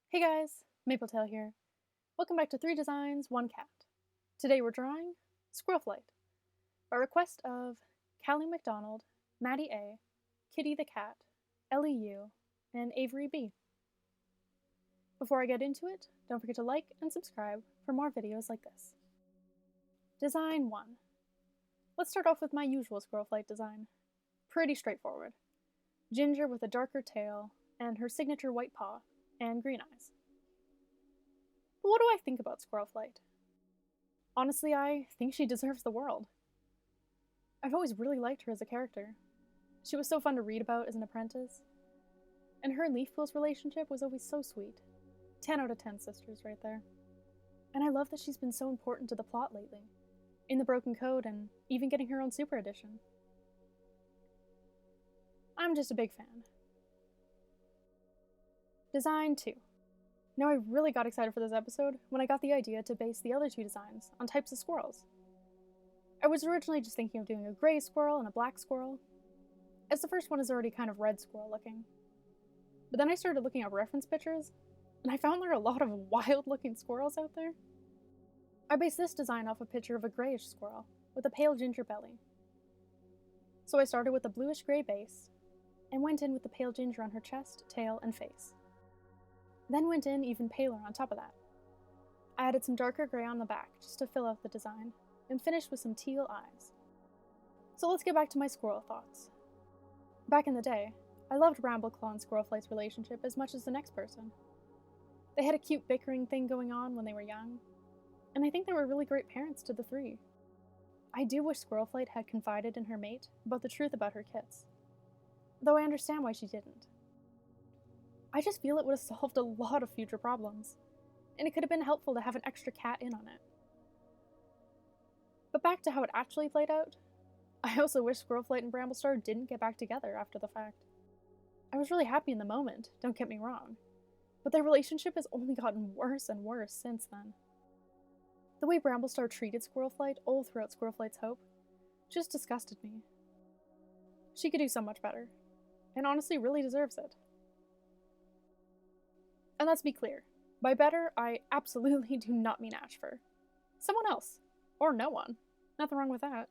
Hey guys, Mapletail here. Welcome back to 3 Designs, 1 Cat. Today we're drawing Squirrel Flight by request of Callie McDonald, Maddie A, Kitty the Cat, Ellie U, and Avery B. Before I get into it, don't forget to like and subscribe for more videos like this. Design 1. Let's start off with my usual Squirrel Flight design. Pretty straightforward. Ginger with a darker tail and her signature white paw and green eyes. But what do I think about Squirrel Flight? Honestly, I think she deserves the world. I've always really liked her as a character. She was so fun to read about as an apprentice. And her and Leafpool's relationship was always so sweet. 10 out of 10 sisters right there. And I love that she's been so important to the plot lately. In the Broken Code and even getting her own Super Edition. I'm just a big fan. Design 2. Now I really got excited for this episode when I got the idea to base the other 2 designs on types of squirrels. I was originally just thinking of doing a gray squirrel and a black squirrel, as the first one is already kind of red squirrel looking. But then I started looking at reference pictures, and I found there are a lot of wild looking squirrels out there. I based this design off a picture of a grayish squirrel with a pale ginger belly. So I started with a bluish gray base, and went in with the pale ginger on her chest, tail, and face. Then went in even paler on top of that. I added some darker gray on the back just to fill out the design, and finished with some teal eyes. So let's get back to my squirrel thoughts. Back in the day, I loved Brambleclaw and Squirrelflight's relationship as much as the next person. They had a cute bickering thing going on when they were young, and I think they were really great parents to the 3. I do wish Squirrelflight had confided in her mate about the truth about her kits, though I understand why she didn't. I just feel it would have solved a lot of future problems, and it could have been helpful to have an extra cat in on it. But back to how it actually played out, I also wish Squirrelflight and Bramblestar didn't get back together after the fact. I was really happy in the moment, don't get me wrong, but their relationship has only gotten worse and worse since then. The way Bramblestar treated Squirrelflight all throughout Squirrelflight's Hope just disgusted me. She could do so much better, and honestly really deserves it. And let's be clear, by better, I absolutely do not mean Ashfur. Someone else. Or no one. Nothing wrong with that.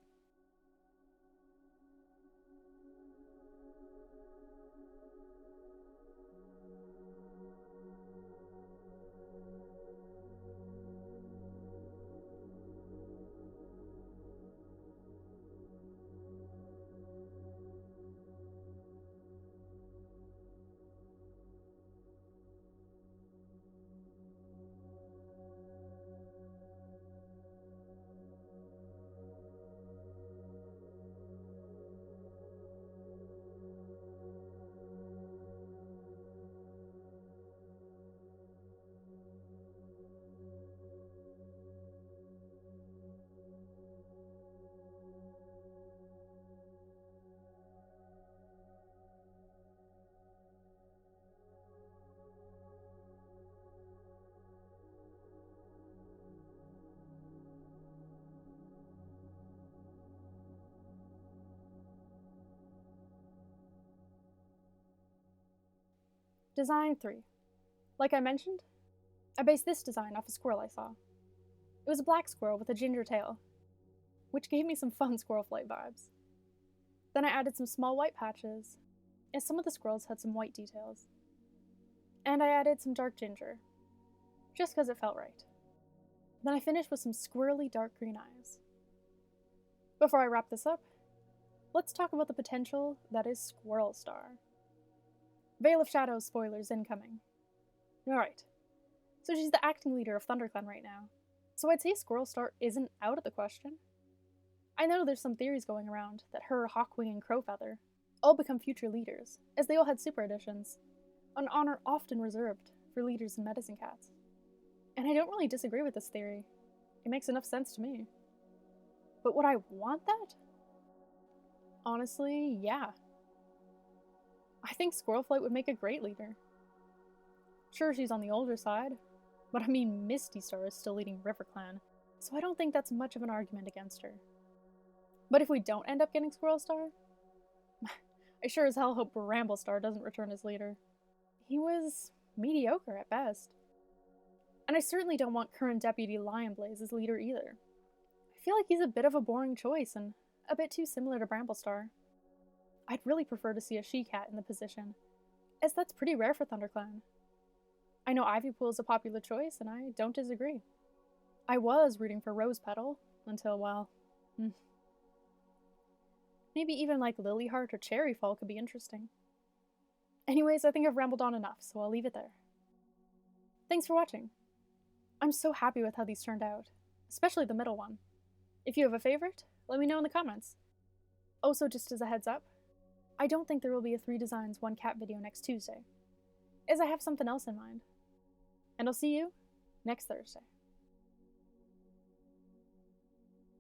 Design 3. Like I mentioned, I based this design off a squirrel I saw. It was a black squirrel with a ginger tail, which gave me some fun Squirrelflight vibes. Then I added some small white patches, as some of the squirrels had some white details. And I added some dark ginger, just because it felt right. Then I finished with some squirrely dark green eyes. Before I wrap this up, let's talk about the potential that is Squirrelstar. Veil of Shadows spoilers incoming. Alright, so she's the acting leader of ThunderClan right now, so I'd say Squirrelstar isn't out of the question. I know there's some theories going around that her, Hawkwing, and Crowfeather all become future leaders, as they all had super editions, an honor often reserved for leaders in Medicine Cats. And I don't really disagree with this theory. It makes enough sense to me. But would I want that? Honestly, yeah. I think Squirrelflight would make a great leader. Sure, she's on the older side, but I mean Misty Star is still leading RiverClan, so I don't think that's much of an argument against her. But if we don't end up getting Squirrelstar, I sure as hell hope Bramblestar doesn't return as leader. He was mediocre at best. And I certainly don't want current Deputy Lionblaze as leader either. I feel like he's a bit of a boring choice and a bit too similar to Bramblestar. I'd really prefer to see a she-cat in the position, as that's pretty rare for ThunderClan. I know Ivypool is a popular choice, and I don't disagree. I was rooting for Rosepetal until, well, maybe even like Lilyheart or Cherryfall could be interesting. Anyways, I think I've rambled on enough, so I'll leave it there. Thanks for watching. I'm so happy with how these turned out, especially the middle one. If you have a favorite, let me know in the comments. Also, just as a heads up, I don't think there will be a 3 Designs 1 Cat video next Tuesday, as I have something else in mind. And I'll see you next Thursday.